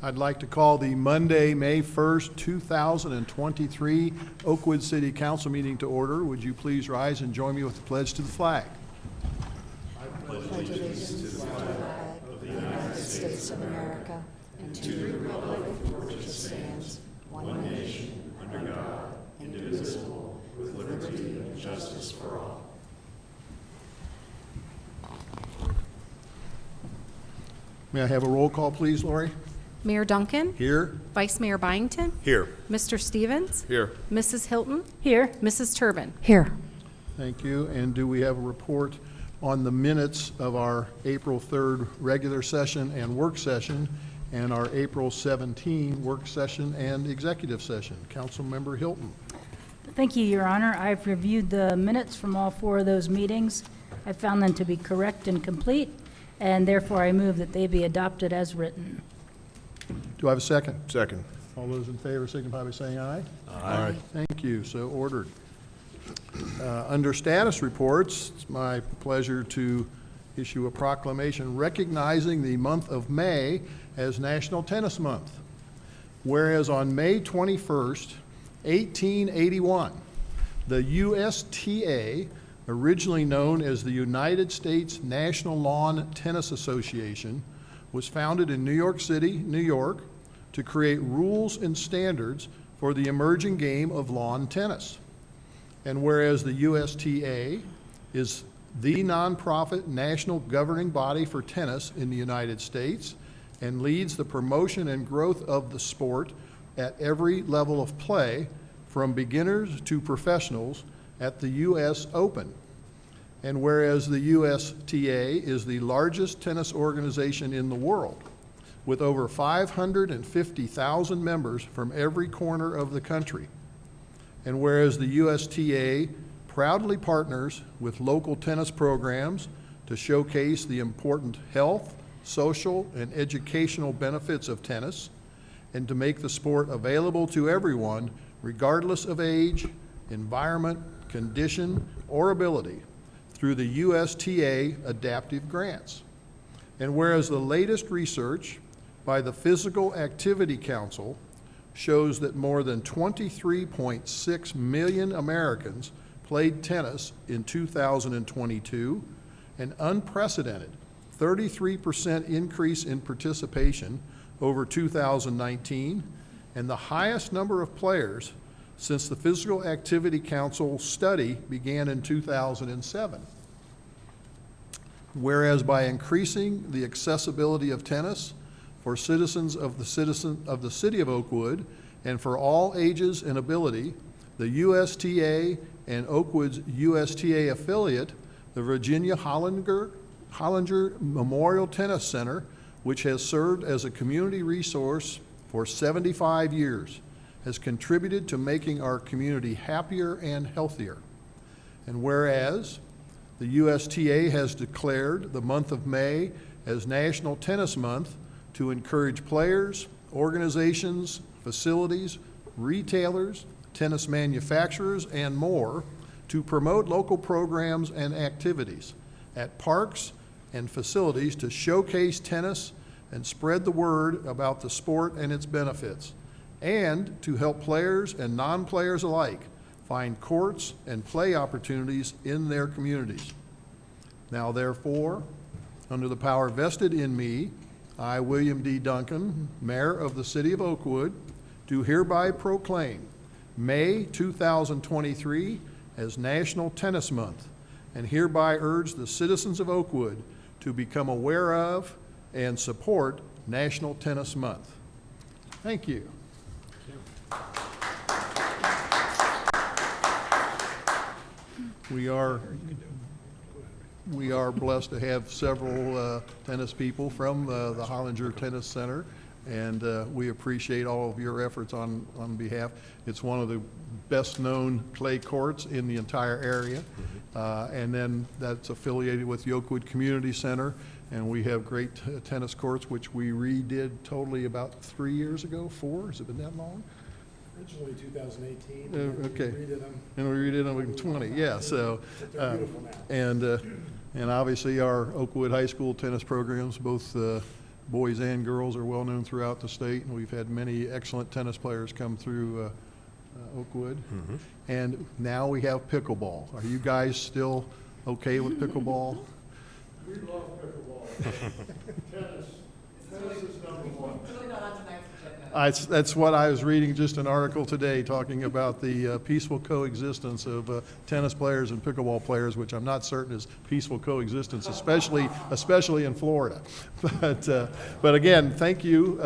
I'd like to call the Monday, May 1st, 2023 Oakwood City Council meeting to order. Would you please rise and join me with the pledge to the flag? I pledge allegiance to the flag of the United States of America and to the republic for which it stands, one nation, under God, indivisible, with liberty and justice for all. May I have a roll call, please, Lori? Mayor Duncan? Here. Vice Mayor Byington? Here. Mr. Stevens? Here. Mrs. Hilton? Here. Mrs. Turbin? Here. Thank you. And do we have a report on the minutes of our April 3rd regular session and work session and our April 17 work session and executive session? Councilmember Hilton. Thank you, Your Honor. I've reviewed the minutes from all four of those meetings. I found them to be correct and complete, and therefore I move that they be adopted as written. Do I have a second? Second. All those in favor signify by saying aye. Aye. Thank you. So ordered. Under status reports, it's my pleasure to issue a proclamation recognizing the month of May as National Tennis Month. Whereas on May 21st, 1881, the USTA, originally known as the United States National Lawn Tennis Association, was founded in New York City, New York, to create rules and standards for the emerging game of lawn tennis. And whereas the USTA is the nonprofit national governing body for tennis in the United States and leads the promotion and growth of the sport at every level of play, from beginners to professionals, at the U.S. Open. And whereas the USTA is the largest tennis organization in the world, with over 550,000 members from every corner of the country. And whereas the USTA proudly partners with local tennis programs to showcase the important health, social, and educational benefits of tennis, and to make the sport available to everyone, regardless of age, environment, condition, or ability, through the USTA adaptive grants. And whereas the latest research by the Physical Activity Council shows that more than 23.6 million Americans played tennis in 2022, an unprecedented 33% increase in participation over 2019, and the highest number of players since the Physical Activity Council study began in 2007. Whereas by increasing the accessibility of tennis for citizens of the city of Oakwood and for all ages and ability, the USTA and Oakwood's USTA affiliate, the Virginia Hollinger Memorial Tennis Center, which has served as a community resource for 75 years, has contributed to making our community happier and healthier. And whereas the USTA has declared the month of May as National Tennis Month to encourage players, organizations, facilities, retailers, tennis manufacturers, and more to promote local programs and activities at parks and facilities to showcase tennis and spread the word about the sport and its benefits, and to help players and non-players alike find courts and play opportunities in their communities. Now therefore, under the power vested in me, I, William D. Duncan, Mayor of the City of Oakwood, do hereby proclaim May 2023 as National Tennis Month, and hereby urge the citizens of Oakwood to become aware of and support National Tennis Month. Thank you. We are blessed to have several tennis people from the Hollinger Tennis Center, and we appreciate all of your efforts on behalf. It's one of the best known clay courts in the entire area, and then that's affiliated with the Oakwood Community Center, and we have great tennis courts, which we redid totally about 3 years ago. 4? Has it been that long? Originally 2018. Okay. We redid them. And we redid them in 20. Yeah. So, They're beautiful now. and obviously our Oakwood High School tennis programs, both boys and girls are well known throughout the state, and we've had many excellent tennis players come through Oakwood. And now we have pickleball. Are you guys still okay with pickleball? We love pickleball. Tennis is number one. That's what I was reading, just an article today talking about the peaceful coexistence of tennis players and pickleball players, which I'm not certain is peaceful coexistence, especially in Florida. But again, thank you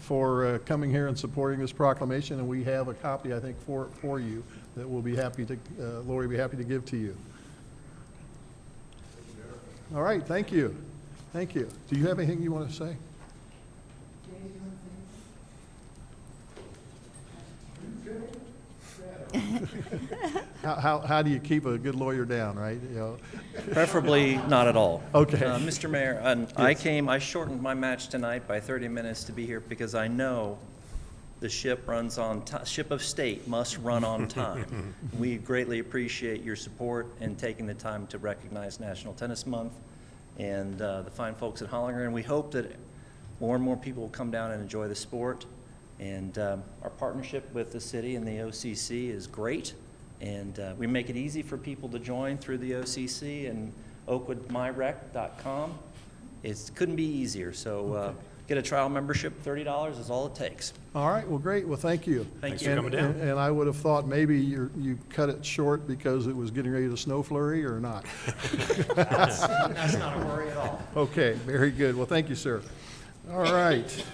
for coming here and supporting this proclamation, and we have a copy, I think, for you that we'll be happy to, Lori will be happy to give to you. All right, thank you. Thank you. Do you have anything you want to say? How do you keep a good lawyer down, right? You know? Preferably not at all. Okay. Mr. Mayor, I shortened my match tonight by 30 minutes to be here because I know the ship runs on ship of state must run on time. We greatly appreciate your support and taking the time to recognize National Tennis Month and the fine folks at Hollinger, and we hope that more and more people will come down and enjoy the sport. And our partnership with the city and the OCC is great, and we make it easy for people to join through the OCC and oakwoodmyrec.com. It couldn't be easier, so get a trial membership. $30 is all it takes. All right, well, great. Well, thank you. Thank you. And I would have thought maybe you cut it short because it was getting ready to snow flurry or not? That's not a worry at all. Okay, very good. Well, thank you, sir. All right.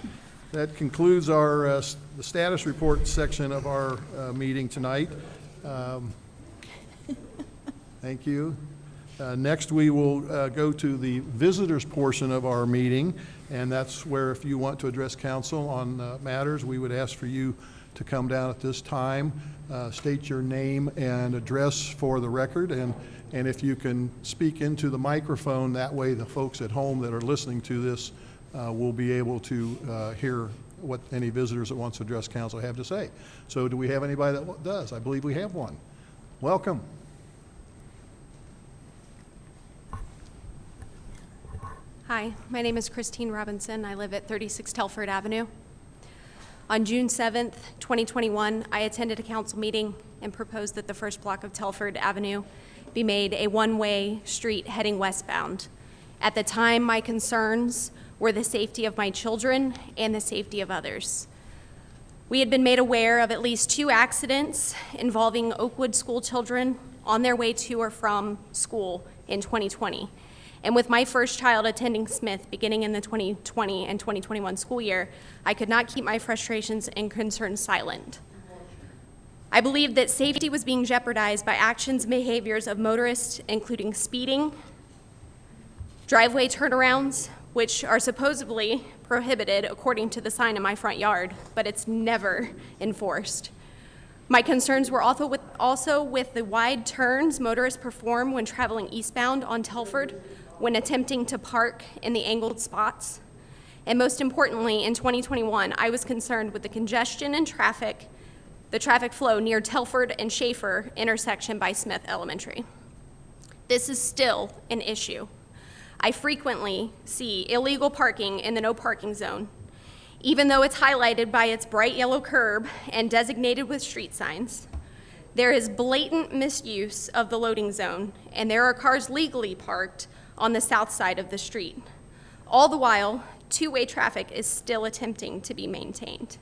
That concludes our the status report section of our meeting tonight. Thank you. Next, we will go to the visitors portion of our meeting, and that's where if you want to address council on matters, we would ask for you to come down at this time, state your name and address for the record, and if you can speak into the microphone, that way the folks at home that are listening to this will be able to hear what any visitors that wants to address council have to say. So do we have anybody that does? I believe we have one. Welcome. Hi, my name is Christine Robinson. I live at 36 Telford Avenue. On June 7th, 2021, I attended a council meeting and proposed that the first block of Telford Avenue be made a one-way street heading westbound. At the time, my concerns were the safety of my children and the safety of others. We had been made aware of at least 2 accidents involving Oakwood school children on their way to or from school in 2020. And with my first child attending Smith beginning in the 2020 and 2021 school year, I could not keep my frustrations and concerns silent. I believed that safety was being jeopardized by actions and behaviors of motorists, including speeding, driveway turnarounds, which are supposedly prohibited according to the sign in my front yard, but it's never enforced. My concerns were also with the wide turns motorists perform when traveling eastbound on Telford, when attempting to park in the angled spots. And most importantly, in 2021, I was concerned with the congestion and the traffic flow near Telford and Schaefer intersection by Smith Elementary. This is still an issue. I frequently see illegal parking in the no parking zone. Even though it's highlighted by its bright yellow curb and designated with street signs, there is blatant misuse of the loading zone, and there are cars legally parked on the south side of the street. All the while, two-way traffic is still attempting to be maintained.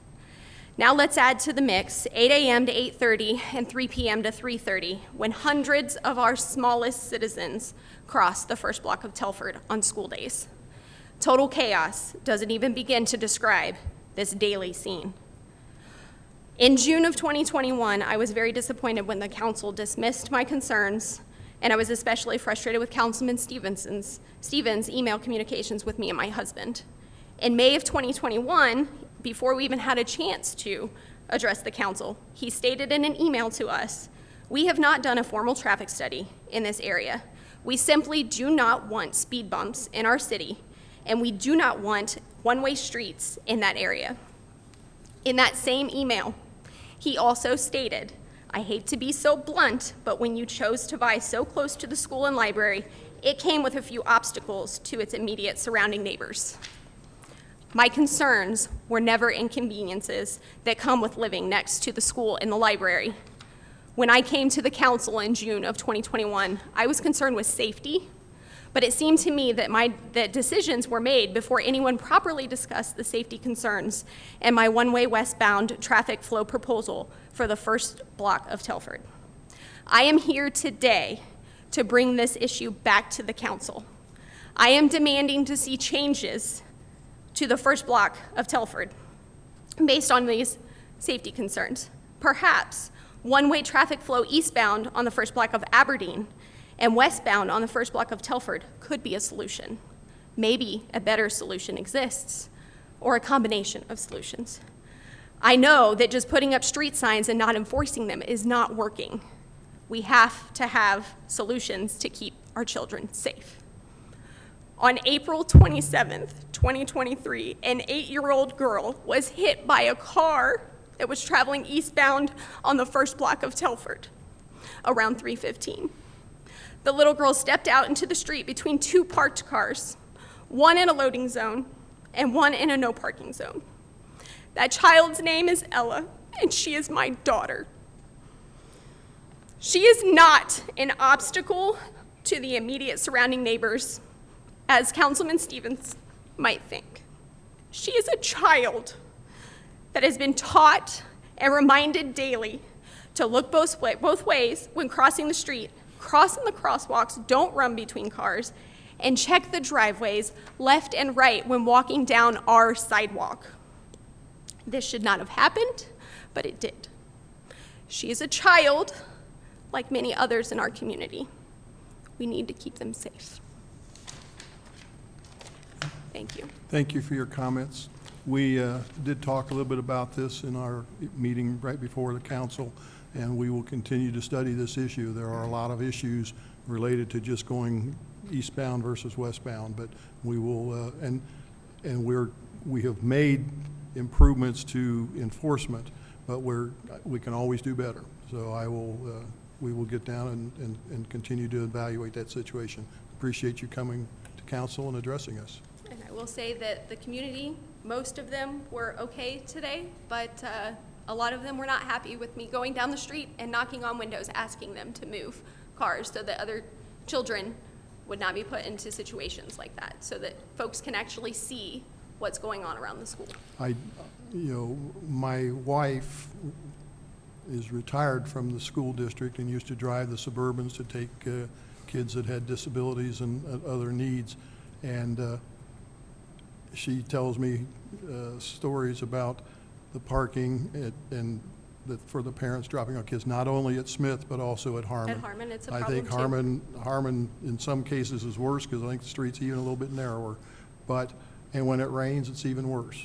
Now let's add to the mix 8 a.m. to 8:30 and 3 p.m. to 3:30, when hundreds of our smallest citizens cross the first block of Telford on school days. Total chaos doesn't even begin to describe this daily scene. In June of 2021, I was very disappointed when the council dismissed my concerns, and I was especially frustrated with Councilman Stevens' email communications with me and my husband. In May of 2021, before we even had a chance to address the council, he stated in an email to us, "We have not done a formal traffic study in this area. We simply do not want speed bumps in our city, and we do not want one-way streets in that area." In that same email, he also stated, "I hate to be so blunt, but when you chose to buy so close to the school and library, it came with a few obstacles to its immediate surrounding neighbors." My concerns were never inconveniences that come with living next to the school and the library. When I came to the council in June of 2021, I was concerned with safety, but it seemed to me that decisions were made before anyone properly discussed the safety concerns and my one-way westbound traffic flow proposal for the first block of Telford. I am here today to bring this issue back to the council. I am demanding to see changes to the first block of Telford based on these safety concerns. Perhaps one-way traffic flow eastbound on the first block of Aberdeen and westbound on the first block of Telford could be a solution. Maybe a better solution exists, or a combination of solutions. I know that just putting up street signs and not enforcing them is not working. We have to have solutions to keep our children safe. On April 27th, 2023, an 8-year-old girl was hit by a car that was traveling eastbound on the first block of Telford around 3:15. The little girl stepped out into the street between 2 parked cars, one in a loading zone and one in a no parking zone. That child's name is Ella, and she is my daughter. She is not an obstacle to the immediate surrounding neighbors, as Councilman Stevens might think. She is a child that has been taught and reminded daily to look both ways when crossing the street, cross in the crosswalks, don't run between cars, and check the driveways left and right when walking down our sidewalk. This should not have happened, but it did. She is a child like many others in our community. We need to keep them safe. Thank you. Thank you for your comments. We did talk a little bit about this in our meeting right before the council, and we will continue to study this issue. There are a lot of issues related to just going eastbound versus westbound, but we will, we have made improvements to enforcement, but we can always do better. So we will get down and continue to evaluate that situation. Appreciate you coming to council and addressing us. And I will say that the community, most of them were okay today, but a lot of them were not happy with me going down the street and knocking on windows, asking them to move cars so that other children would not be put into situations like that, so that folks can actually see what's going on around the school. My wife is retired from the school district and used to drive the Suburbans to take kids that had disabilities and other needs. And she tells me stories about the parking for the parents dropping off kids, not only at Smith, but also at Harmon. At Harmon, it's a I problem think too. Harmon in some cases is worse because I think the street's even a little bit narrower. And when it rains, it's even worse.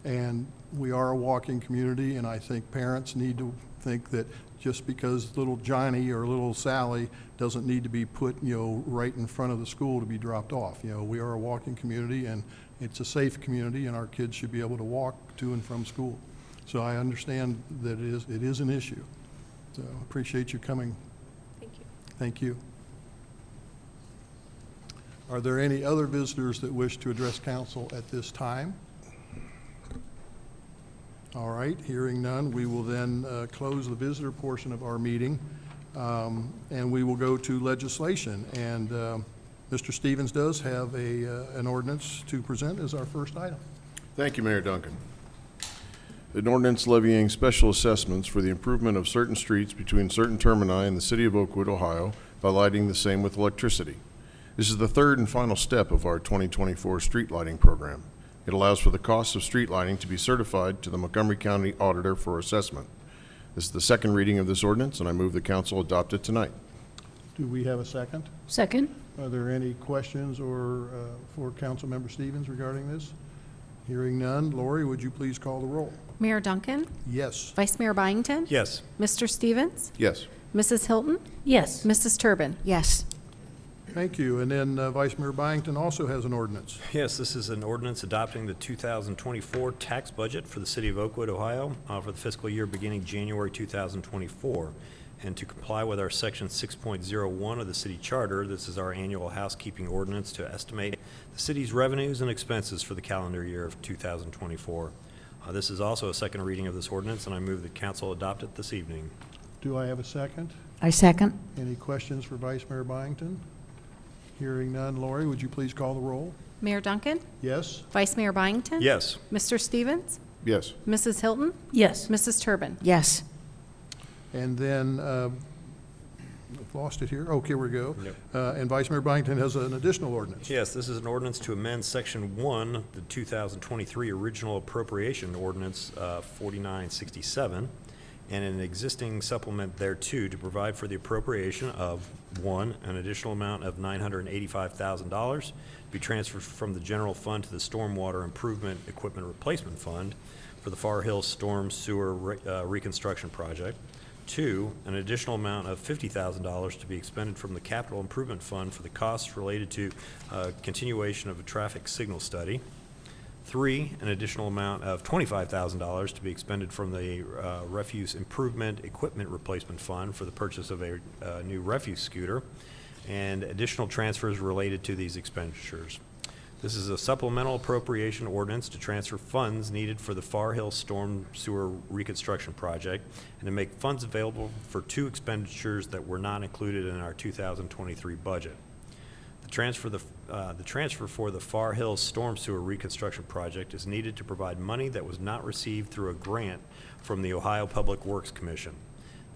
And we are a walking community, and I think parents need to think that just because little Johnny or little Sally doesn't need to be put, right in front of the school to be dropped off. We are a walking community, and it's a safe community, and our kids should be able to walk to and from school. So I understand that it is an issue. So appreciate you coming. Thank you. Thank you. Are there any other visitors that wish to address council at this time? All right, hearing none, we will then close the visitor portion of our meeting, and we will go to legislation. And Mr. Stevens does have an ordinance to present as our first item. Thank you, Mayor Duncan. An ordinance levying special assessments for the improvement of certain streets between certain termini in the city of Oakwood, Ohio, by lighting the same with electricity. This is the third and final step of our 2024 street lighting program. It allows for the cost of street lighting to be certified to the Montgomery County Auditor for assessment. This is the second reading of this ordinance, and I move the council adopt it tonight. Do we have a second? Second? Are there any questions or for Councilmember Stevens regarding this? Hearing none, Lori, would you please call the roll? Mayor Duncan? Yes. Vice Mayor Byington? Yes. Mr. Stevens? Yes. Mrs. Hilton? Yes. Mrs. Turbin? Yes. Thank you. And then Vice Mayor Byington also has an ordinance. Yes, this is an ordinance adopting the 2024 tax budget for the city of Oakwood, Ohio, for the fiscal year beginning January 2024. and to comply with our Section 6.01 of the city charter, this is our annual housekeeping ordinance to estimate the city's revenues and expenses for the calendar year of 2024. This is also a second reading of this ordinance, and I move that council adopt it this evening. Do I have a second? I second. Any questions for Vice Mayor Byington? Hearing none. Lori, would you please call the roll? Mayor Duncan? Yes? Vice Mayor Byington? Yes. Mr. Stevens? Yes. Mrs. Hilton? Yes. Mrs. Turbin? Yes. And then, I've lost it here. Okay, here we go. Yep. And Vice Mayor Byington has an additional ordinance. Yes, this is an ordinance to amend Section 1, the 2023 Original Appropriation Ordinance 4967, and an existing supplement thereto to provide for the appropriation of, 1, an additional amount of $985,000 to be transferred from the general fund to the Stormwater Improvement Equipment Replacement Fund for the Far Hill Storm Sewer Reconstruction Project. 2, an additional amount of $50,000 to be expended from the Capital Improvement Fund for the costs related to continuation of a traffic signal study. 3, an additional amount of $25,000 to be expended from the Refuse Improvement Equipment Replacement Fund for the purchase of a new refuse scooter, and additional transfers related to these expenditures. This is a supplemental appropriation ordinance to transfer funds needed for the Far Hill Storm Sewer Reconstruction Project and to make funds available for 2 expenditures that were not included in our 2023 budget. The transfer for the Far Hill Storm Sewer Reconstruction Project is needed to provide money that was not received through a grant from the Ohio Public Works Commission.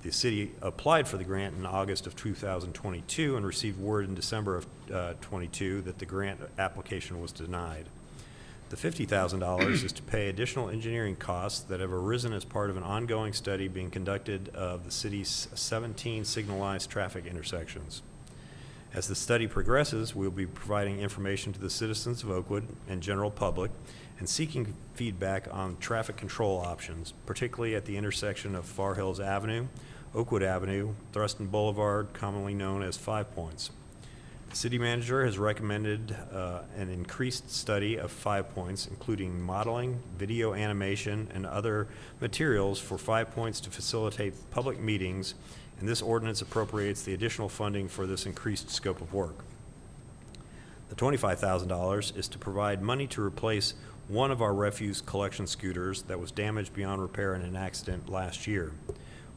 The city applied for the grant in August of 2022 and received word in December of 22 that the grant application was denied. The $50,000 is to pay additional engineering costs that have arisen as part of an ongoing study being conducted of the city's 17 signalized traffic intersections. As the study progresses, we'll be providing information to the citizens of Oakwood and general public and seeking feedback on traffic control options, particularly at the intersection of Far Hills Avenue, Oakwood Avenue, Thruston Boulevard, commonly known as 5 Points. The city manager has recommended an increased study of 5 Points, including modeling, video animation, and other materials for 5 Points to facilitate public meetings, and this ordinance appropriates the additional funding for this increased scope of work. The $25,000 is to provide money to replace one of our refuse collection scooters that was damaged beyond repair in an accident last year.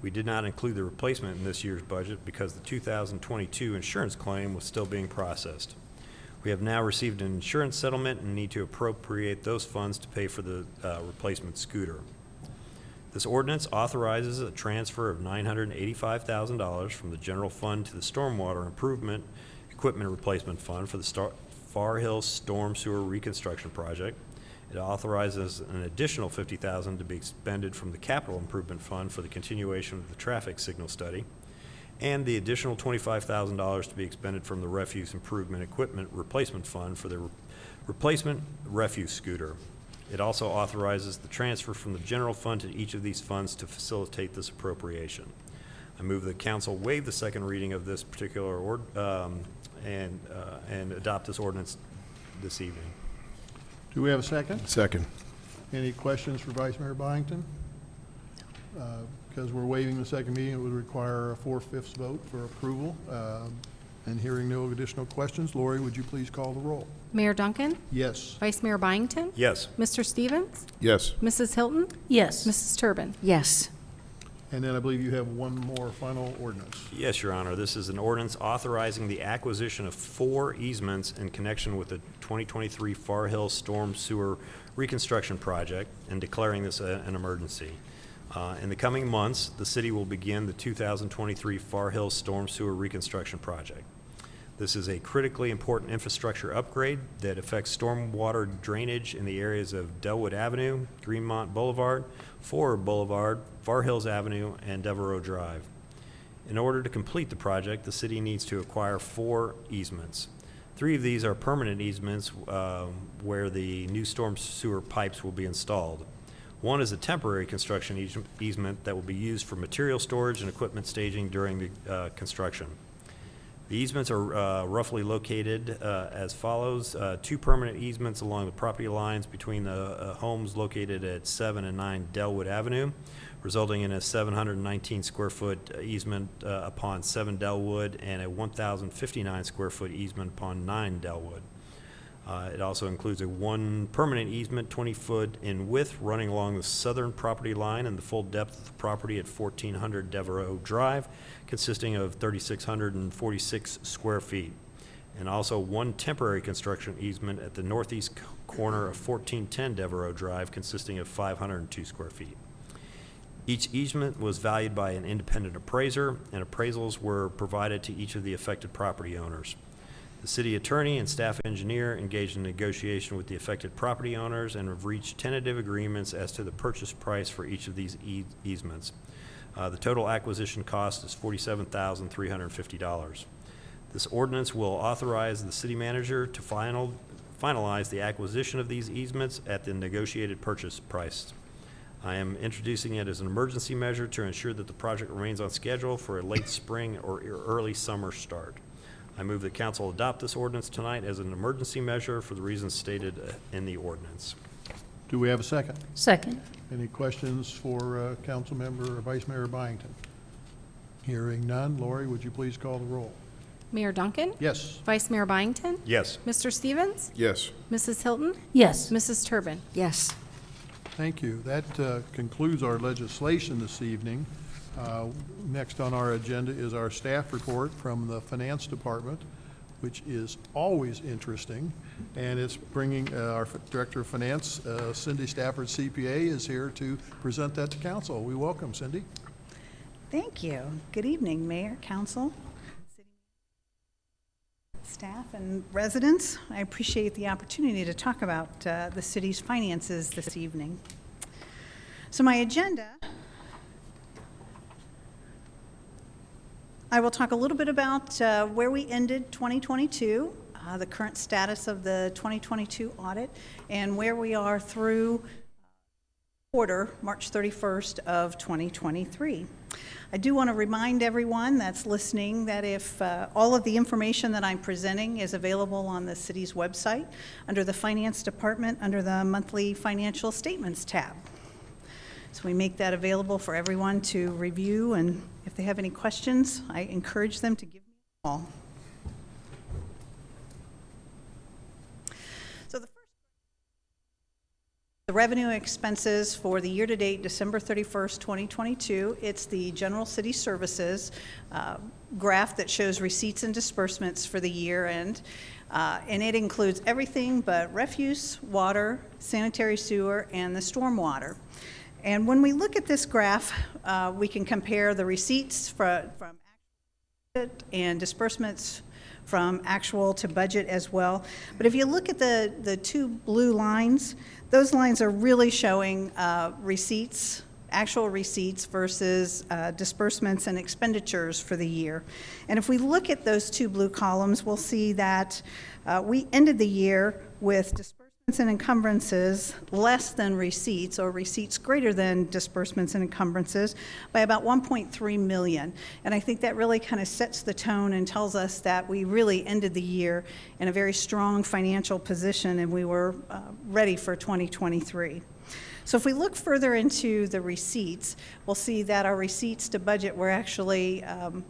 We did not include the replacement in this year's budget because the 2022 insurance claim was still being processed. We have now received an insurance settlement and need to appropriate those funds to pay for the replacement scooter. This ordinance authorizes a transfer of $985,000 from the general fund to the Stormwater Improvement Equipment Replacement Fund for the Far Hill Storm Sewer Reconstruction Project. It authorizes an additional $50,000 to be expended from the Capital Improvement Fund for the continuation of the traffic signal study, and the additional $25,000 to be expended from the Refuse Improvement Equipment Replacement Fund for the replacement refuse scooter. It also authorizes the transfer from the general fund to each of these funds to facilitate this appropriation. I move that council waive the second reading of this particular and adopt this ordinance this evening. Do we have a second? Second. Any questions for Vice Mayor Byington? Because we're waiving the second meeting, it would require a 4/5 vote for approval. And hearing no additional questions, Lori, would you please call the roll? Mayor Duncan? Yes. Vice Mayor Byington? Yes. Mr. Stevens? Yes. Mrs. Hilton? Yes. Mrs. Turbin? Yes. And then I believe you have one more final ordinance. Yes, Your Honor. This is an ordinance authorizing the acquisition of 4 easements in connection with the 2023 Far Hill Storm Sewer Reconstruction Project and declaring this an emergency. In the coming months, the city will begin the 2023 Far Hill Storm Sewer Reconstruction Project. This is a critically important infrastructure upgrade that affects stormwater drainage in the areas of Delwood Avenue, Greenmont Boulevard, Ford Boulevard, Far Hills Avenue, and Devereaux Drive. In order to complete the project, the city needs to acquire 4 easements. 3 of these are permanent easements where the new storm sewer pipes will be installed. 1 is a temporary construction easement that will be used for material storage and equipment staging during the construction. The easements are roughly located as follows. 2 permanent easements along the property lines between the homes located at 7 and 9 Delwood Avenue, resulting in a 719 square foot easement upon 7 Delwood and a 1,059 square foot easement upon 9 Delwood. It also includes a 1 permanent easement, 20 foot in width, running along the southern property line and the full depth of the property at 1400 Devereaux Drive, consisting of 3,646 square feet. And also 1 temporary construction easement at the northeast corner of 1410 Devereaux Drive, consisting of 502 square feet. Each easement was valued by an independent appraiser, and appraisals were provided to each of the affected property owners. The city attorney and staff engineer engaged in negotiation with the affected property owners and have reached tentative agreements as to the purchase price for each of these easements. The total acquisition cost is $47,350. This ordinance will authorize the city manager to finalize the acquisition of these easements at the negotiated purchase price. I am introducing it as an emergency measure to ensure that the project remains on schedule for a late spring or early summer start. I move that council adopt this ordinance tonight as an emergency measure for the reasons stated in the ordinance. Do we have a second? Second. Any questions for Councilmember or Vice Mayor Byington? Hearing none, Lori, would you please call the roll? Mayor Duncan? Yes. Vice Mayor Byington? Yes. Mr. Stevens? Yes. Mrs. Hilton? Yes. Mrs. Turbin? Yes. Thank you. That concludes our legislation this evening. Next on our agenda is our staff report from the Finance Department, which is always interesting. And it's bringing our Director of Finance, Cindy Stafford, CPA, is here to present that to council. We welcome Cindy. Thank you. Good evening, Mayor, Council, City staff, and residents. I appreciate the opportunity to talk about the city's finances this evening. So my agenda, I will talk a little bit about where we ended 2022, the current status of the 2022 audit, and where we are through quarter, March 31st of 2023. I do want to remind everyone that's listening that if all of the information that I'm presenting is available on the city's website under the Finance Department under the Monthly Financial Statements tab. So we make that available for everyone to review, and if they have any questions, I encourage them to give me a call. So the revenue expenses for the year-to-date December 31st, 2022, it's the general city services graph that shows receipts and disbursements for the year end. And it includes everything but refuse, water, sanitary sewer, and the stormwater. And when we look at this graph, we can compare the receipts from budget and disbursements from actual to budget as well. But if you look at the 2 blue lines, those lines are really showing receipts, actual receipts versus disbursements and expenditures for the year. And if we look at those 2 blue columns, we'll see that we ended the year with disbursements and encumbrances less than receipts, or receipts greater than disbursements and encumbrances, by about 1.3 million. And I think that really kind of sets the tone and tells us that we really ended the year in a very strong financial position, and we were ready for 2023. So if we look further into the receipts, we'll see that our receipts to budget were actually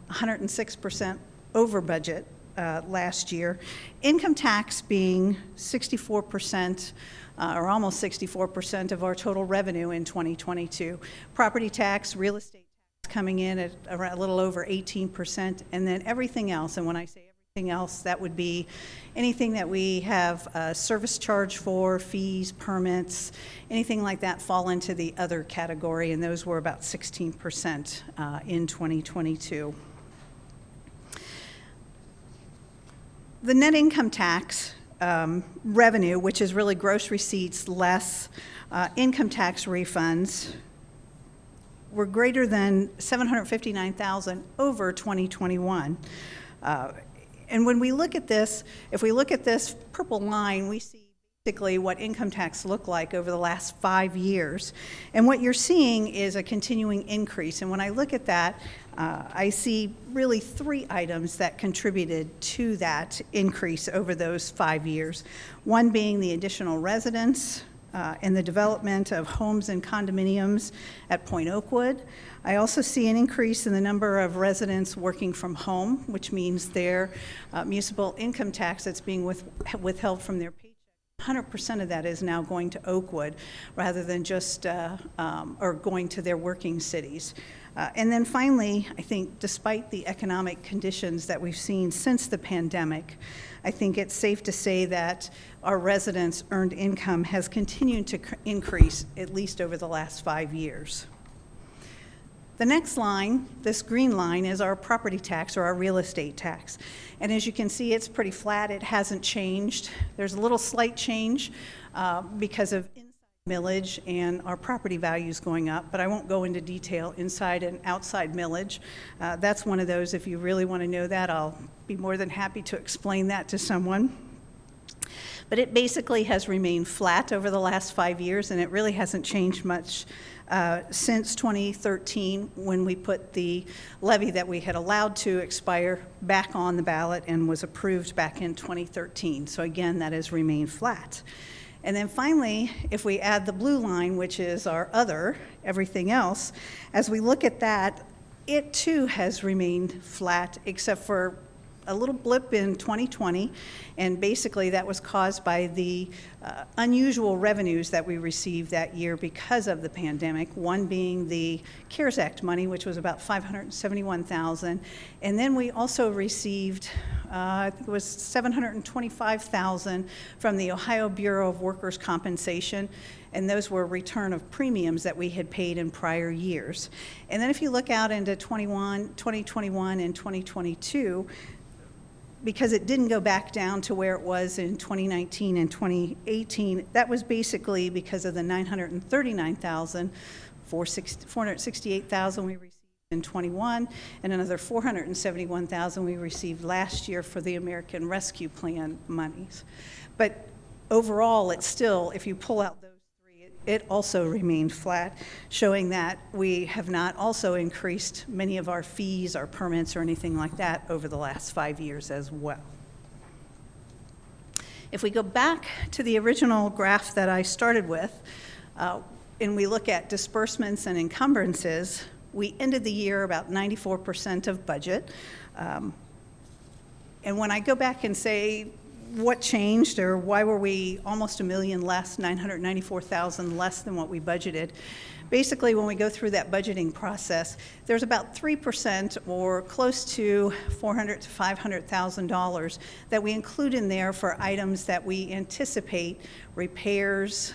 106% over budget last year. Income tax being 64%, or almost 64% of our total revenue in 2022. Property tax, real estate tax coming in at a little over 18%, and then everything else. And when I say everything else, that would be anything that we have a service charge for, fees, permits, anything like that fall into the other category, and those were about 16% in 2022. The net income tax revenue, which is really gross receipts less income tax refunds, were greater than $759,000 over 2021. And when we look at this, if we look at this purple line, we see basically what income tax looked like over the last 5 years. And what you're seeing is a continuing increase. And when I look at that, I see really 3 items that contributed to that increase over those 5 years. One being the additional residents and the development of homes and condominiums at Point Oakwood. I also see an increase in the number of residents working from home, which means their municipal income tax that's being withheld from their paycheck. 100% of that is now going to Oakwood rather than just or going to their working cities. And then finally, I think despite the economic conditions that we've seen since the pandemic, I think it's safe to say that our residents' earned income has continued to increase at least over the last 5 years. The next line, this green line, is our property tax or our real estate tax. And as you can see, it's pretty flat. It hasn't changed. There's a little slight change because of inside millage and our property values going up, but I won't go into detail inside and outside millage. That's one of those, if you really want to know that, I'll be more than happy to explain that to someone. But it basically has remained flat over the last 5 years, and it really hasn't changed much since 2013, when we put the levy that we had allowed to expire back on the ballot and was approved back in 2013. So again, that has remained flat. And then finally, if we add the blue line, which is our other, everything else, as we look at that, it too has remained flat, except for a little blip in 2020, and basically that was caused by the unusual revenues that we received that year because of the pandemic, one being the CARES Act money, which was about $571,000, and then we also received I think it was $725,000 from the Ohio Bureau of Workers' Compensation, and those were return of premiums that we had paid in prior years. And then if you look out into 2021 and 2022, because it didn't go back down to where it was in 2019 and 2018, that was basically because of the $939,000, $468,000 we received in 21, and another $471,000 we received last year for the American Rescue Plan monies. But overall, it's still, if you pull out those three, it also remained flat, showing that we have not also increased many of our fees, our permits, or anything like that over the last 5 years as well. If we go back to the original graph that I started with, and we look at disbursements and encumbrances, we ended the year about 94% of budget. And when I go back and say what changed or why were we almost $1 million less, $994,000 less than what we budgeted, basically when we go through that budgeting process, there's about 3% or close to $400,000 to $500,000 that we include in there for items that we anticipate, repairs,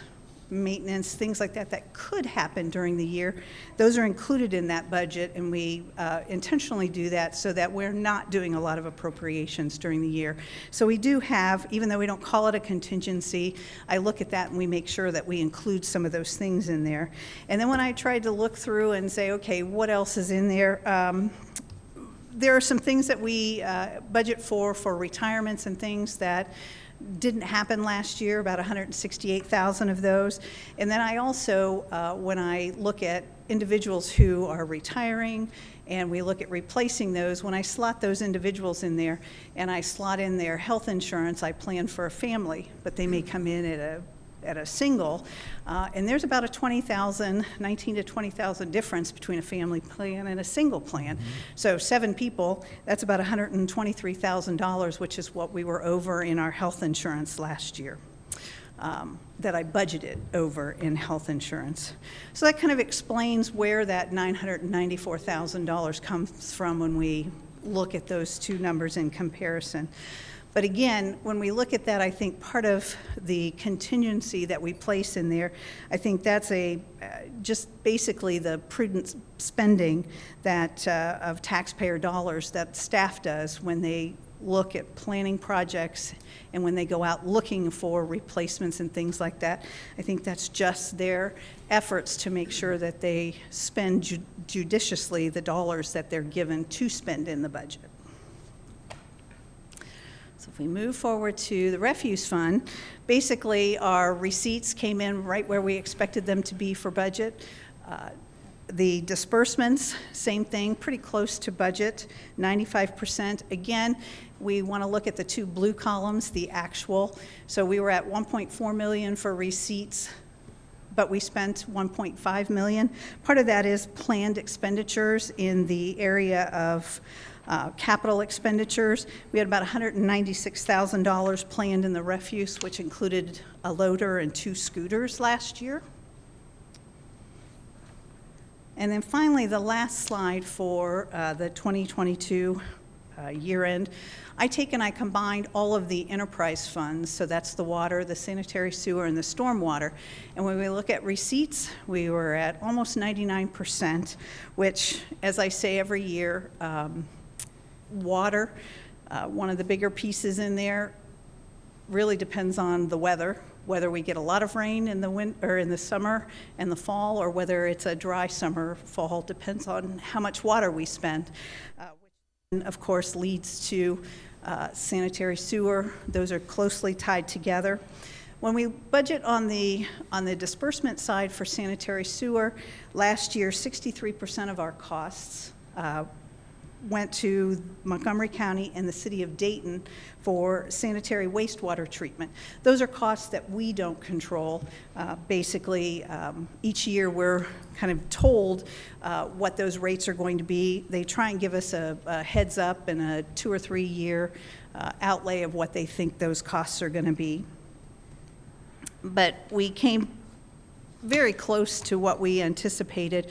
maintenance, things like that, that could happen during the year. Those are included in that budget, and we intentionally do that so that we're not doing a lot of appropriations during the year. So we do have, even though we don't call it a contingency, I look at that and we make sure that we include some of those things in there. And then when I tried to look through and say, okay, what else is in there? There are some things that we budget for retirements and things that didn't happen last year, about 168,000 of those. And then I also, when I look at individuals who are retiring and we look at replacing those, when I slot those individuals in there and I slot in their health insurance, I plan for a family, but they may come in at a single, and there's about a $19,000 to $20,000 difference between a family plan and a single plan. So 7 people, that's about $123,000, which is what we were over in our health insurance last year, that I budgeted over in health insurance. So that kind of explains where that $994,000 comes from when we look at those two numbers in comparison. But again, when we look at that, I think part of the contingency that we place in there, I think that's just basically the prudent spending that of taxpayer dollars that staff does when they look at planning projects and when they go out looking for replacements and things like that. I think that's just their efforts to make sure that they spend judiciously the dollars that they're given to spend in the budget. So if we move forward to the refuse fund, basically our receipts came in right where we expected them to be for budget. The disbursements, same thing, pretty close to budget, 95%. Again, we want to look at the two blue columns, the actual. So we were at 1.4 million for receipts, but we spent 1.5 million. Part of that is planned expenditures in the area of capital expenditures. We had about $196,000 planned in the refuse, which included a loader and 2 scooters last year. And then finally, the last slide for the 2022 year end, I combined all of the enterprise funds, so that's the water, the sanitary sewer, and the stormwater. And when we look at receipts, we were at almost 99%, which, as I say every year, water, one of the bigger pieces in there, really depends on the weather, whether we get a lot of rain in the summer and the fall, or whether it's a dry summer, fall, depends on how much water we spend, which of course leads to sanitary sewer. Those are closely tied together. When we budget on the disbursement side for sanitary sewer, last year 63% of our costs went to Montgomery County and the city of Dayton for sanitary wastewater treatment. Those are costs that we don't control. Basically, each year we're kind of told what those rates are going to be. They try and give us a heads up and a 2 or 3 year outlay of what they think those costs are going to be. But we came very close to what we anticipated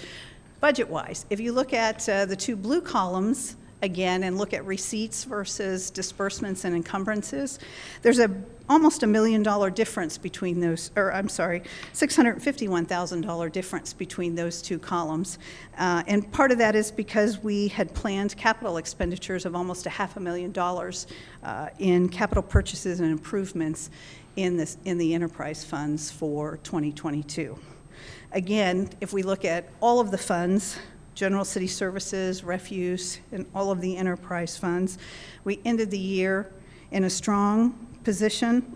budget-wise. If you look at the 2 blue columns again and look at receipts versus disbursements and encumbrances, there's almost $1 million difference between those, or I'm sorry, $651,000 difference between those 2 columns. And part of that is because we had planned capital expenditures of almost $500,000 in capital purchases and improvements in the enterprise funds for 2022. Again, if we look at all of the funds, general city services, refuse, and all of the enterprise funds, we ended the year in a strong position,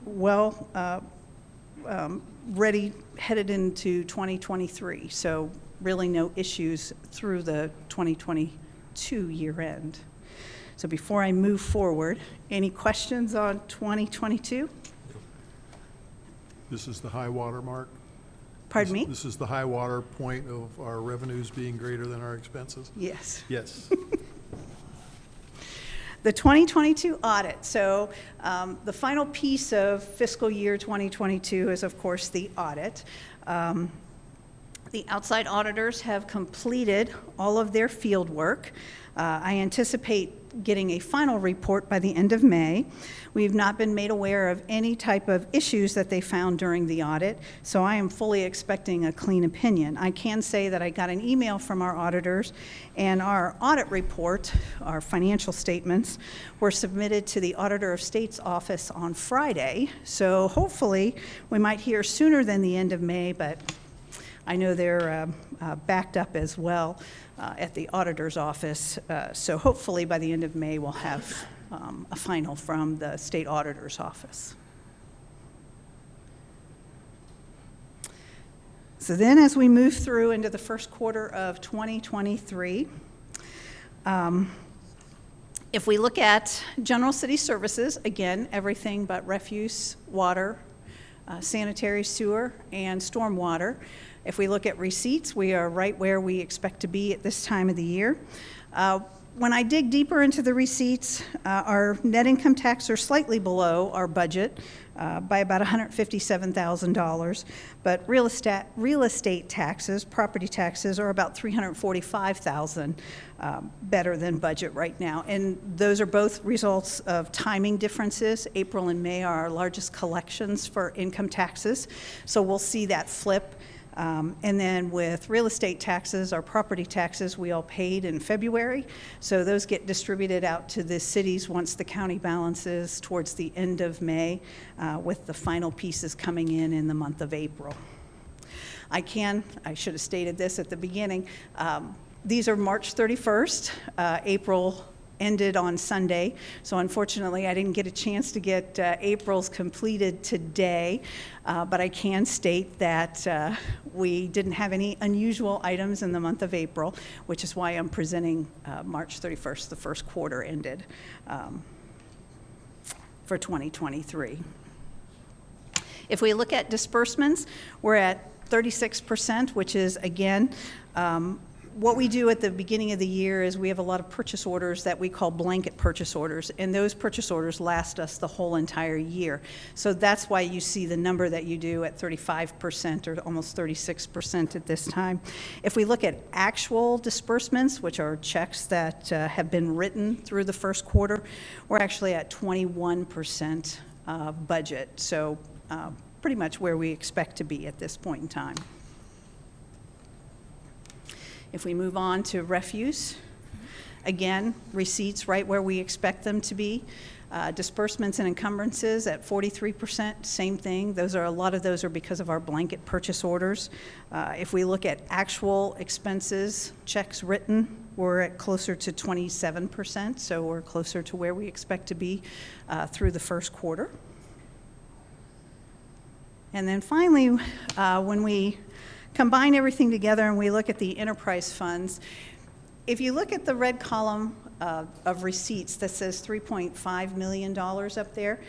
ready, headed into 2023. So really no issues through the 2022 year end. So before I move forward, any questions on 2022? This is the high water mark? Pardon me? This is the high water point of our revenues being greater than our expenses? Yes. Yes. The 2022 audit. So the final piece of fiscal year 2022 is, of course, the audit. The outside auditors have completed all of their field work. I anticipate getting a final report by the end of May. We've not been made aware of any type of issues that they found during the audit, so I am fully expecting a clean opinion. I can say that I got an email from our auditors, and our audit report, our financial statements, were submitted to the Auditor of State's office on Friday, so hopefully we might hear sooner than the end of May, but I know they're backed up as well at the auditor's office. So hopefully by the end of May, we'll have a final from the state auditor's office. So then as we move through into the first quarter of 2023, if we look at general city services, again, everything but refuse, water, sanitary sewer, and stormwater. If we look at receipts, we are right where we expect to be at this time of the year. When I dig deeper into the receipts, our net income tax are slightly below our budget by about $157,000, but real estate taxes, property taxes, are about $345,000 better than budget right now. And those are both results of timing differences. April and May are our largest collections for income taxes, so we'll see that flip. And then with real estate taxes, our property taxes, we all paid in February. So those get distributed out to the cities once the county balances towards the end of May, with the final pieces coming in the month of April. I should have stated this at the beginning. These are March 31st. April ended on Sunday, so unfortunately I didn't get a chance to get April's completed today, but I can state that we didn't have any unusual items in the month of April, which is why I'm presenting March 31st, the first quarter ended for 2023. If we look at disbursements, we're at 36%, which is, again, what we do at the beginning of the year is we have a lot of purchase orders that we call blanket purchase orders, and those purchase orders last us the whole entire year. So that's why you see the number that you do at 35% or almost 36% at this time. If we look at actual disbursements, which are checks that have been written through the first quarter, we're actually at 21% budget. So pretty much where we expect to be at this point in time. If we move on to refuse, again, receipts right where we expect them to be. Disbursements and encumbrances at 43%, same thing. A lot of those are because of our blanket purchase orders. If we look at actual expenses, checks written, we're at closer to 27%, so we're closer to where we expect to be through the first quarter. And then finally, when we combine everything together and we look at the enterprise funds, if you look at the red column of receipts that says $3.5 million up there,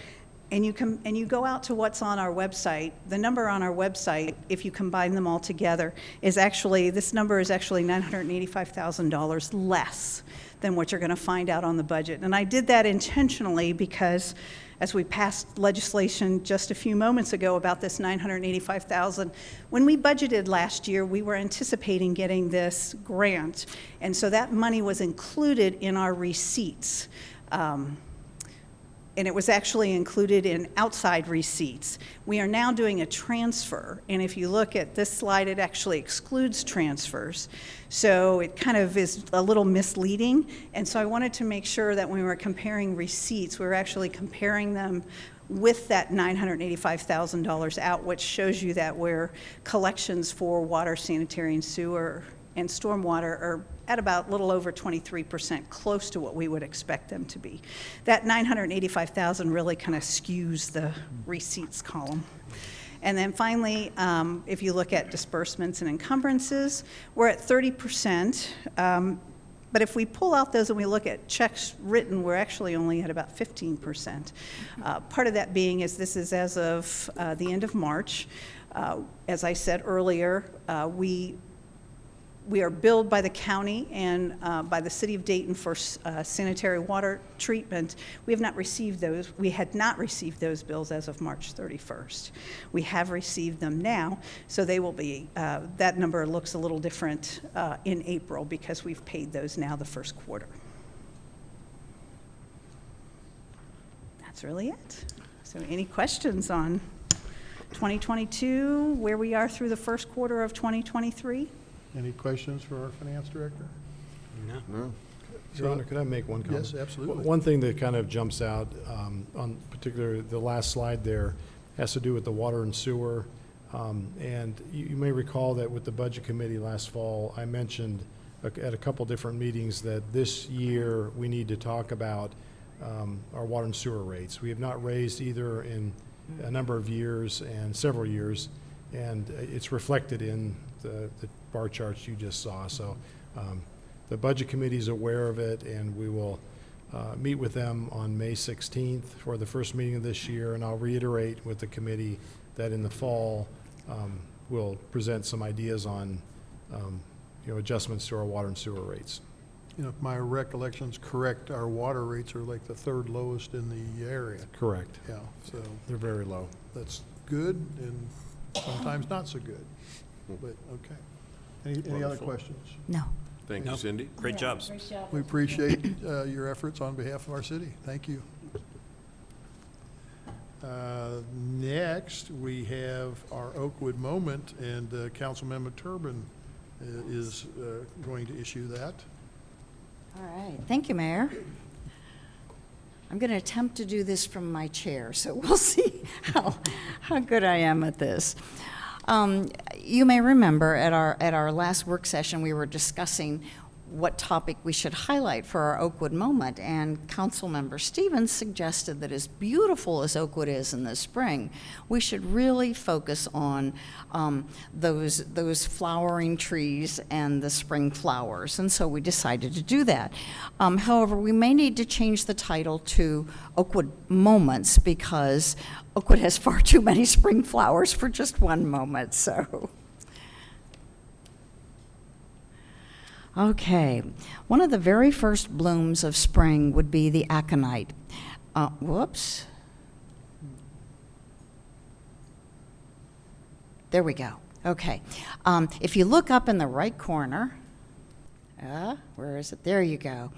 and you go out to what's on our website, the number on our website, if you combine them all together, is actually, this number is actually $985,000 less than what you're going to find out on the budget. And I did that intentionally because as we passed legislation just a few moments ago about this $985,000. When we budgeted last year, we were anticipating getting this grant, and so that money was included in our receipts. And it was actually included in outside receipts. We are now doing a transfer, and if you look at this slide, it actually excludes transfers. So it kind of is a little misleading, and so I wanted to make sure that when we were comparing receipts, we were actually comparing them with that $985,000 out, which shows you that where collections for water, sanitary, and sewer and stormwater are at about a little over 23%, close to what we would expect them to be. That $985,000 really kind of skews the receipts column. And then finally, if you look at disbursements and encumbrances, we're at 30%. But if we pull out those and we look at checks written, we're actually only at about 15%. Part of that being is this is as of the end of March. As I said earlier, we are billed by the county and by the city of Dayton for sanitary water treatment. We have not received those. We had not received those bills as of March 31st. We have received them now, so they will be, that number looks a little different in April because we've paid those now the first quarter. That's really it. So any questions on 2022, where we are through the first quarter of 2023? Any questions for our finance director? No. Your Honor, could I make one comment? Yes, absolutely. One thing that kind of jumps out, on particular, the last slide there, has to do with the water and sewer. And you may recall that with the Budget Committee last fall, I mentioned at a couple different meetings that this year we need to talk about our water and sewer rates. We have not raised either in a number of years and several years, and it's reflected in the bar charts you just saw. So the Budget Committee is aware of it, and we will meet with them on May 16th for the first meeting of this year, and I'll reiterate with the committee that in the fall we'll present some ideas on adjustments to our water and sewer rates. You know, if my recollection's correct, our water rates are like the third lowest in the area. Correct. Yeah, so They're very low. that's good and sometimes not so good, but okay. Any other Wonderful. questions? No. Thank you, Cindy. Great jobs. Great job. We appreciate your efforts on behalf of our city. Thank you. Next, we have our Oakwood moment, and Councilmember Turbin is going to issue that. All right. Thank you, Mayor. I'm going to attempt to do this from my chair, so we'll see how good I am at this. You may remember at our last work session, we were discussing what topic we should highlight for our Oakwood moment, and Councilmember Stevens suggested that as beautiful as Oakwood is in the spring, we should really focus on those flowering trees and the spring flowers, and so we decided to do that. However, we may need to change the title to Oakwood Moments because Oakwood has far too many spring flowers for just one moment, so. Okay, one of the very first blooms of spring would be the aconite. Whoops. There we go. Okay. If you look up in the right corner, where is it? There you go.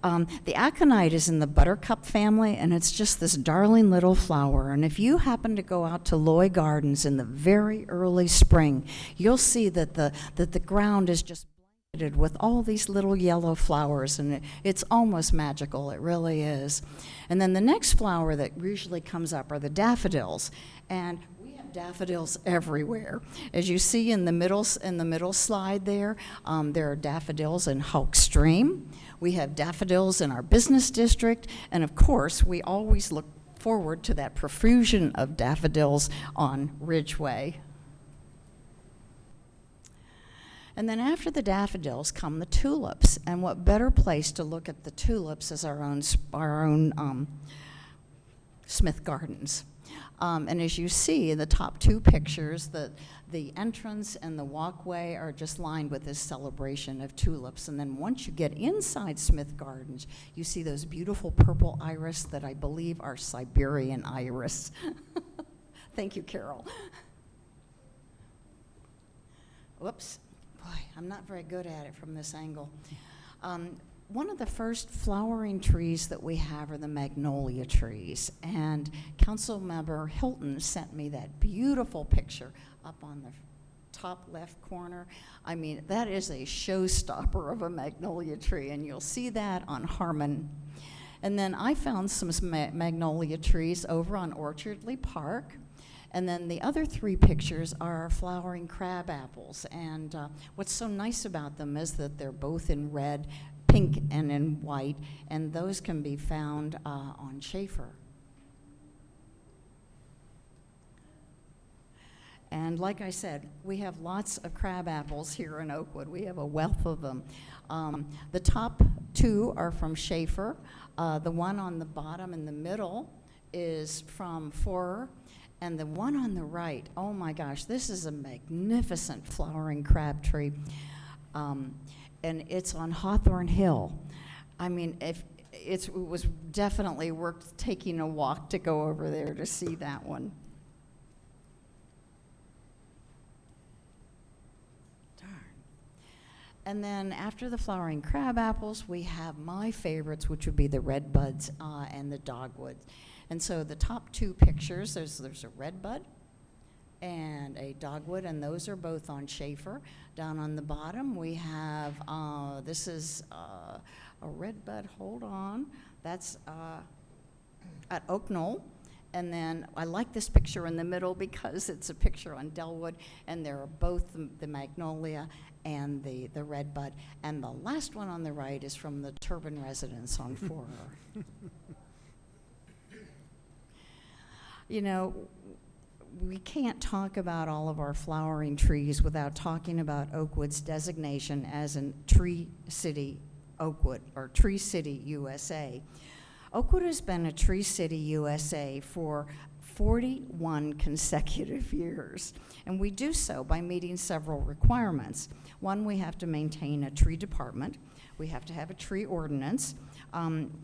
The aconite is in the buttercup family, and it's just this darling little flower. And if you happen to go out to Loy Gardens in the very early spring, you'll see that the ground is just with all these little yellow flowers, and it's almost magical. It really is. And then the next flower that usually comes up are the daffodils, and we have daffodils everywhere. As you see in the middle slide there are daffodils in Hulk Stream. We have daffodils in our business district, and of course, we always look forward to that profusion of daffodils on Ridgeway. And then after the daffodils come the tulips, and what better place to look at the tulips is our own Smith Gardens. And as you see in the top two pictures, the entrance and the walkway are just lined with this celebration of tulips. And then once you get inside Smith Gardens, you see those beautiful purple iris that I believe are Siberian iris. Thank you, Carol. Whoops. Boy, I'm not very good at it from this angle. One of the first flowering trees that we have are the magnolia trees, and Councilmember Hilton sent me that beautiful picture up on the top left corner. I mean, that is a showstopper of a magnolia tree, and you'll see that on Harmon. And then I found some magnolia trees over on Orchardly Park. And then the other three pictures are flowering crab apples. And what's so nice about them is that they're both in red, pink, and in white, and those can be found on Schaefer. And like I said, we have lots of crab apples here in Oakwood. We have a wealth of them. The top two are from Schaefer. The one on the bottom in the middle is from Forer. And the one on the right, oh my gosh, this is a magnificent flowering crab tree. And it's on Hawthorne Hill. I mean, it was definitely worth taking a walk to go over there to see that one. Darn. And then after the flowering crab apples, we have my favorites, which would be the red buds and the dogwood. And so the top two pictures, there's a red bud and a dogwood, and those are both on Schaefer. Down on the bottom, we have, this is a red bud, hold on. That's at Oak Knoll. And then I like this picture in the middle because it's a picture on Delwood, and there are both the magnolia and the red bud. And the last one on the right is from the Turbine residence on Forer. You know, we can't talk about all of our flowering trees without talking about Oakwood's designation as a Tree City Oakwood, or Tree City USA. Oakwood has been a Tree City USA for 41 consecutive years, and we do so by meeting several requirements. One, we have to maintain a tree department. We have to have a tree ordinance.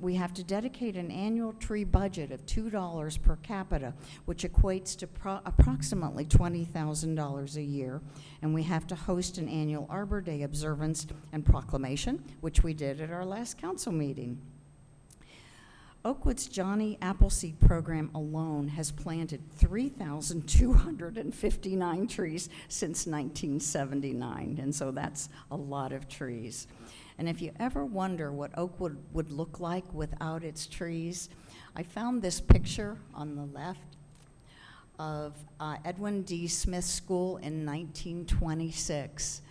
We have to dedicate an annual tree budget of $2 per capita, which equates to approximately $20,000 a year. And we have to host an annual Arbor Day observance and proclamation, which we did at our last council meeting. Oakwood's Johnny Appleseed program alone has planted 3,259 trees since 1979, and so that's a lot of trees. And if you ever wonder what Oakwood would look like without its trees, I found this picture on the left of Edwin D. Smith School in 1926.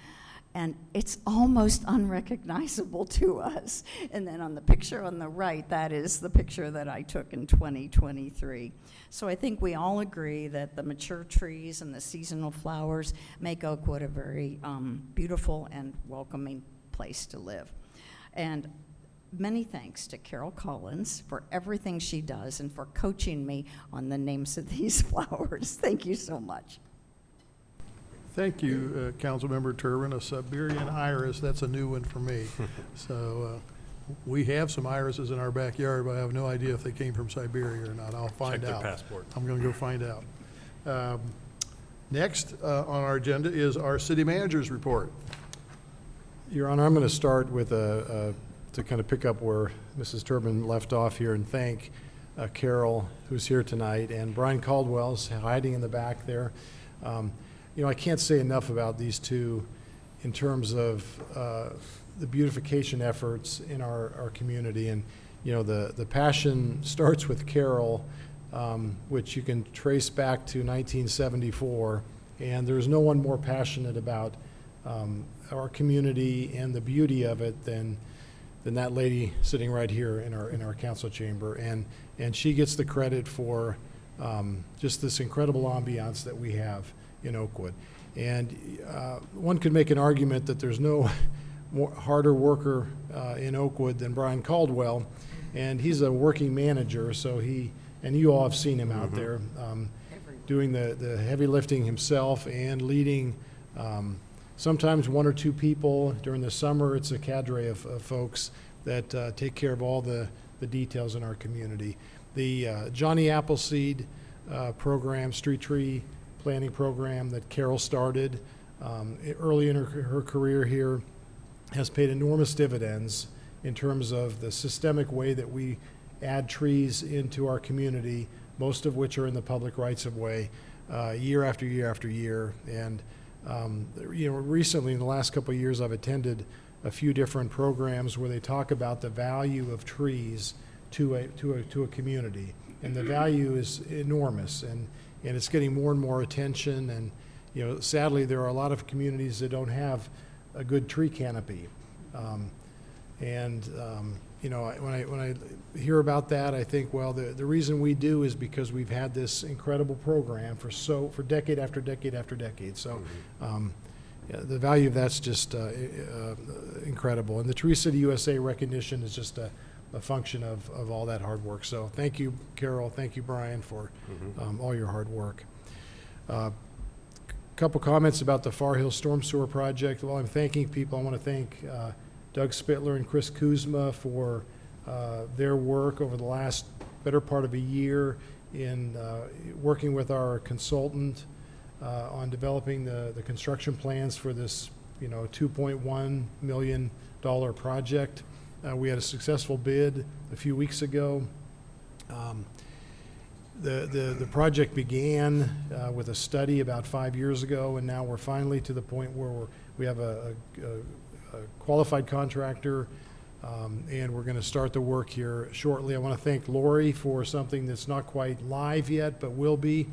and it's almost unrecognizable to us. And then on the picture on the right, that is the picture that I took in 2023. So I think we all agree that the mature trees and the seasonal flowers make Oakwood a very beautiful and welcoming place to live. And many thanks to Carol Collins for everything she does and for coaching me on the names of these flowers. Thank you so much. Thank you, Councilmember Turbin. A Siberian iris, that's a new one for me. So we have some irises in our backyard, but I have no idea if they came from Siberia or not. I'll find out. Check their passport. I'm going to go find out. Next on our agenda is our city manager's report. Your Honor, I'm going to start with to kind of pick up where Mrs. Turbin left off here and thank Carol, who's here tonight, and Brian Caldwell's hiding in the back there. You know, I can't say enough about these two in terms of the beautification efforts in our community. And, you know, the passion starts with Carol, which you can trace back to 1974. And there's no one more passionate about our community and the beauty of it than that lady sitting right here in our council chamber. And she gets the credit for just this incredible ambiance that we have in Oakwood. And one could make an argument that there's no harder worker in Oakwood than Brian Caldwell, and he's a working manager, so and you all have seen him out there doing the heavy lifting himself and leading sometimes one or two people. During the summer, it's a cadre of folks that take care of all the details in our community. The Johnny Appleseed program, street tree planting program that Carol started early in her career here, has paid enormous dividends in terms of the systemic way that we add trees into our community, most of which are in the public rights of way, year after year after year. And you know, recently in the last couple of years, I've attended a few different programs where they talk about the value of trees to a community, and the value is enormous, and it's getting more and more attention. And you know, sadly, there are a lot of communities that don't have a good tree canopy. You know, when I hear about that, I think, well, the reason we do is because we've had this incredible program for decade after decade after decade. So yeah, the value of that's just incredible. And the Tree City USA recognition is just a function of all that hard work. So thank you, Carol. Thank you, Brian, for all your hard work. Couple comments about the Far Hill Storm Sewer Project. While I'm thanking people, I want to thank Doug Spittler and Chris Kuzma for their work over the last better part of a year in working with our consultant on developing the construction plans for this, you know, $2.1 million project. We had a successful bid a few weeks ago. The project began with a study about 5 years ago, and now we're finally to the point where we have a qualified contractor, and we're going to start the work here shortly. I want to thank Lori for something that's not quite live yet, but will be,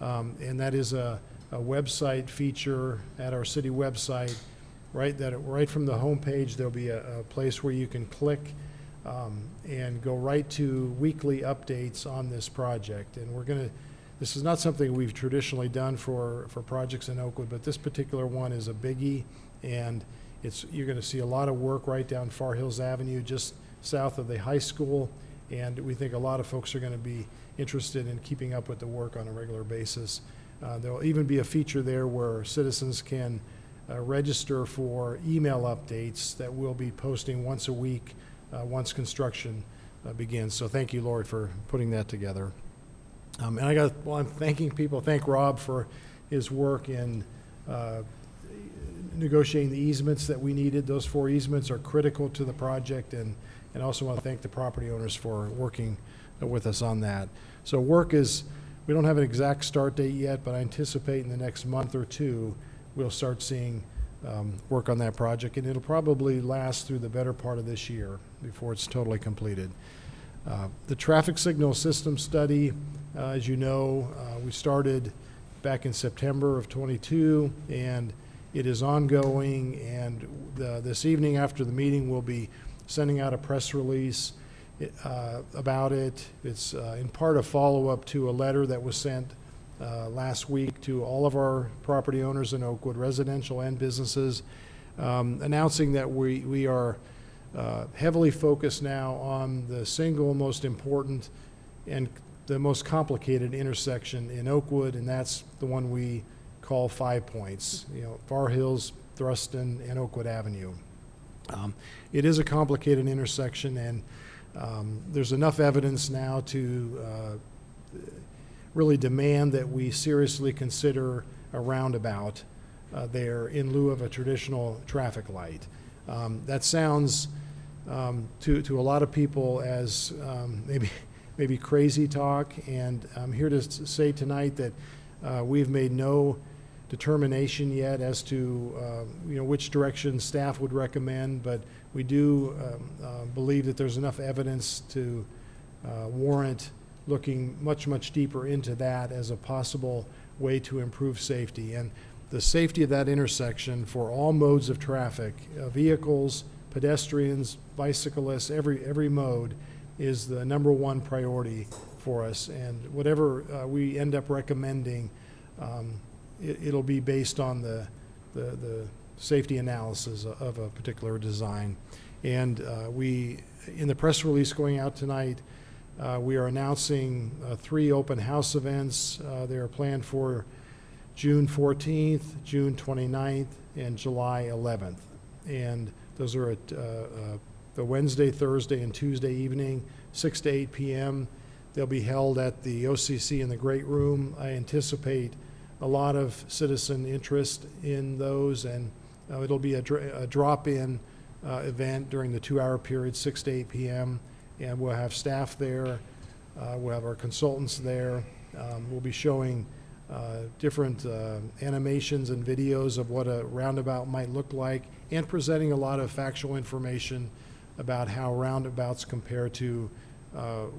and that is a website feature at our city website. Right from the homepage, there'll be a place where you can click and go right to weekly updates on this project. And this is not something we've traditionally done for projects in Oakwood, but this particular one is a biggie, and you're going to see a lot of work right down Far Hills Avenue, just south of the high school, and we think a lot of folks are going to be interested in keeping up with the work on a regular basis. There'll even be a feature there where citizens can register for email updates that we'll be posting once a week once construction begins. So thank you, Lord, for putting that together. And I'm thanking people. Thank Rob for his work in negotiating the easements that we needed. Those 4 easements are critical to the project, and I also want to thank the property owners for working with us on that. So we don't have an exact start date yet, but I anticipate in the next month or two we'll start seeing work on that project, and it'll probably last through the better part of this year before it's totally completed. The traffic signal system study, as you know, we started back in September of '22, and It is ongoing, and this evening after the meeting, we'll be sending out a press release about it. It's in part a follow-up to a letter that was sent last week to all of our property owners in Oakwood, residential and businesses, announcing that we are heavily focused now on the single most important and the most complicated intersection in Oakwood, and that's the one we call 5 Points, Far Hills, Thruston, and Oakwood Avenue. It is a complicated intersection, and there's enough evidence now to really demand that we seriously consider a roundabout there in lieu of a traditional traffic light. That sounds to a lot of people as maybe crazy talk, and I'm here to say tonight that we've made no determination yet as to which direction staff would recommend, but we do believe that there's enough evidence to warrant looking much deeper into that as a possible way to improve safety. And the safety of that intersection for all modes of traffic, vehicles, pedestrians, bicyclists, every mode, is the number one priority for us. And whatever we end up recommending, it'll be based on the safety analysis of a particular design. And we, in the press release going out tonight, we are announcing 3 open house events. They are planned for June 14th, June 29th, and July 11th. And those are at the Wednesday, Thursday, and Tuesday evening, 6 to 8 p.m. They'll be held at the OCC in the Great Room. I anticipate a lot of citizen interest in those, and it'll be a drop-in event during the 2-hour period, 6 to 8 p.m., and we'll have staff there. We'll have our consultants there. We'll be showing different animations and videos of what a roundabout might look like, and presenting a lot of factual information about how roundabouts compare to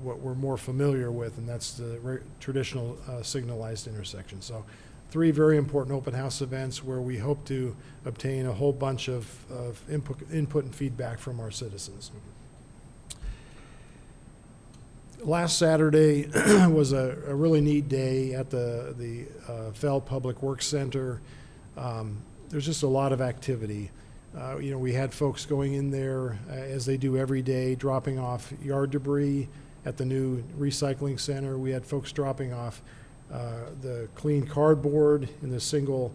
what we're more familiar with, and that's the traditional signalized intersection. So 3 very important open house events where we hope to obtain a whole bunch of input and feedback from our citizens. Last Saturday was a really neat day at the Fell Public Works Center. There's just a lot of activity. We had folks going in there as they do every day, dropping off yard debris at the new recycling center. We had folks dropping off the clean cardboard in the single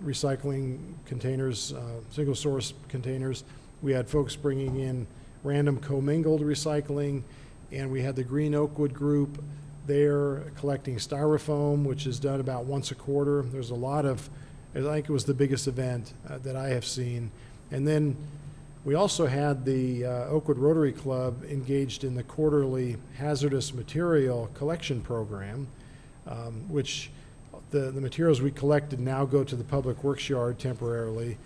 recycling containers, single source containers. We had folks bringing in random commingled recycling, and we had the Green Oakwood group there collecting styrofoam, which is done about once a quarter. There's a lot of, I think it was the biggest event that I have seen. And then we also had the Oakwood Rotary Club engaged in the quarterly hazardous material collection program, which the materials we collected now go to the Public Works Yard temporarily,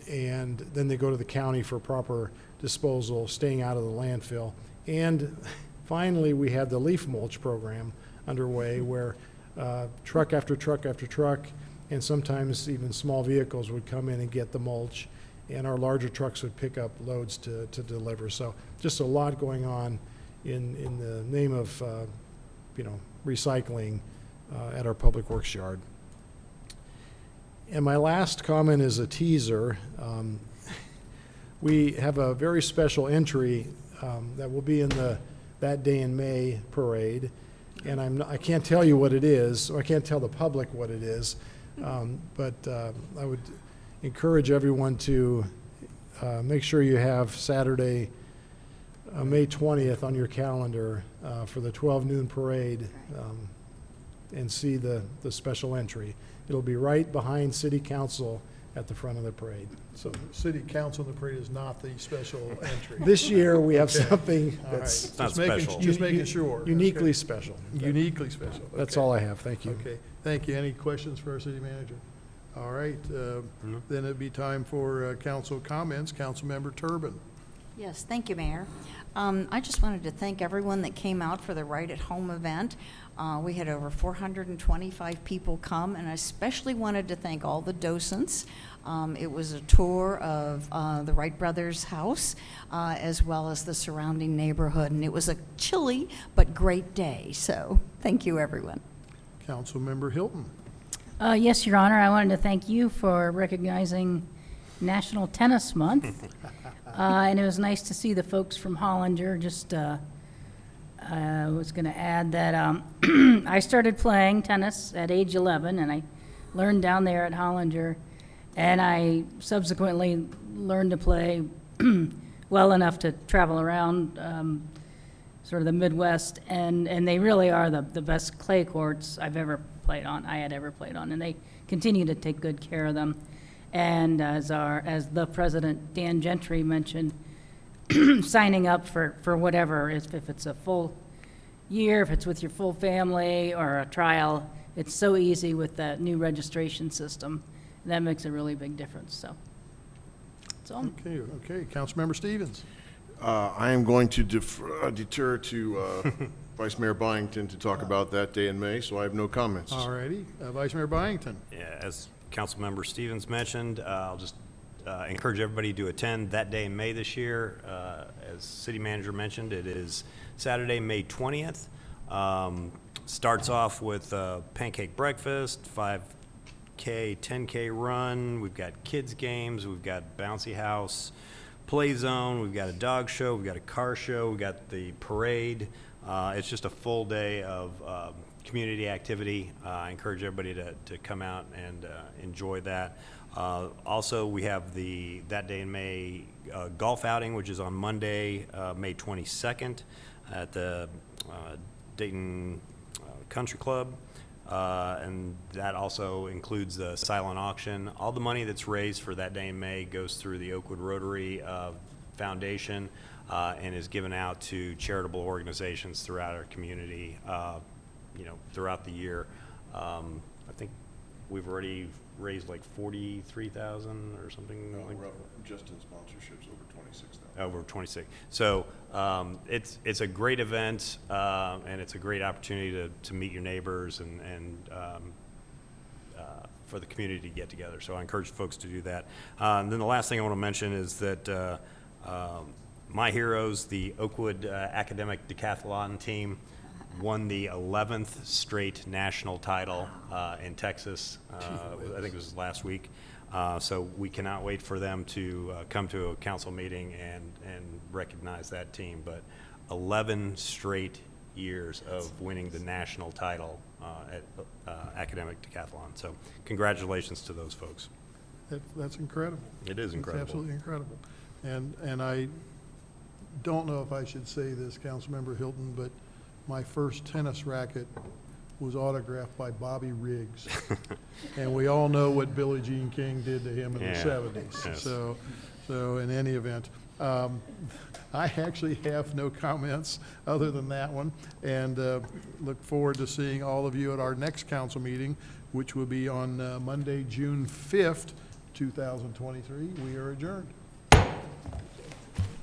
and then they go to the county for proper disposal, staying out of the landfill. And finally, we had the leaf mulch program underway, where truck after truck after truck, and sometimes even small vehicles would come in and get the mulch, and our larger trucks would pick up loads to deliver. So just a lot going on in the name of recycling at our Public Works Yard. And my last comment is a teaser. We have a very special entry that will be in that Day in May parade, and I can't tell you what it is, or I can't tell the public what it is, but I would encourage everyone to make sure you have Saturday, May 20th on your calendar for the 12 noon parade, and see the special entry. It'll be right behind City Council at the front of the parade. So City Council in the parade is not the special entry. This year, we have something All right. that's not special. Just making sure. uniquely Okay. special. Uniquely special. That's Okay. all I have. Thank you. Okay, thank you. Any questions for our city manager? All right, then it'd be time for council comments. Councilmember Turbin. Yes, thank you, Mayor. I just wanted to thank everyone that came out for the Right at Home event. We had over 425 people come, and I especially wanted to thank all the docents. It was a tour of the Wright brothers' house, as well as the surrounding neighborhood, and it was a chilly but great day. So thank you, everyone. Councilmember Hilton. Yes, Your Honor, I wanted to thank you for recognizing National Tennis Month. And it was nice to see the folks from Hollinger. Just I was going to add that I started playing tennis at age 11, and I learned down there at Hollinger, and I subsequently learned to play well enough to travel around sort of the Midwest, and they really are the best clay courts I had ever played on, and they continue to take good care of them. And as the president, Dan Gentry, mentioned, signing up for whatever, if it's a full year, if it's with your full family or a trial, it's so easy with that new registration system. That makes a really big difference, so. That's all. Okay. Councilmember Stevens. I am going to deter to Vice Mayor Byington to talk about that day in May, so I have no comments. All righty. Vice Mayor Byington. Yeah, as Councilmember Stevens mentioned, I'll just encourage everybody to attend that day in May this year. As City Manager mentioned, it is Saturday, May 20th. Starts off with a pancake breakfast, 5K, 10K run. We've got kids games. We've got bouncy house, play zone. We've got a dog show. We've got a car show. We've got the parade. It's just a full day of community activity. I encourage everybody to come out and enjoy that. Also, we have that day in May golf outing, which is on Monday, May 22nd at the Dayton Country Club. And that also includes the silent auction. All the money that's raised for that day in May goes through the Oakwood Rotary Foundation and is given out to charitable organizations throughout our community, throughout the year. I think we've already raised like 43,000 or something. Just in sponsorships, over 26,000. Over 26. So it's a great event, and it's a great opportunity to meet your neighbors and for the community to get together. So I encourage folks to do that. And then the last thing I want to mention is that my heroes, the Oakwood Academic Decathlon team, won the 11th straight national title in Texas. I think it was last week. So we cannot wait for them to come to a council meeting and recognize that team. But 11 straight years of winning the national title at Academic Decathlon. So congratulations to those folks. That's incredible. It is incredible. It's absolutely incredible. And I don't know if I should say this, Councilmember Hilton, but my first tennis racket was autographed by Bobby Riggs. And we all know what Billie Jean King did to him in the 70s. Yes. So in any event, I actually have no comments other than that one, and look forward to seeing all of you at our next council meeting, which will be on Monday, June 5th, 2023. We are adjourned.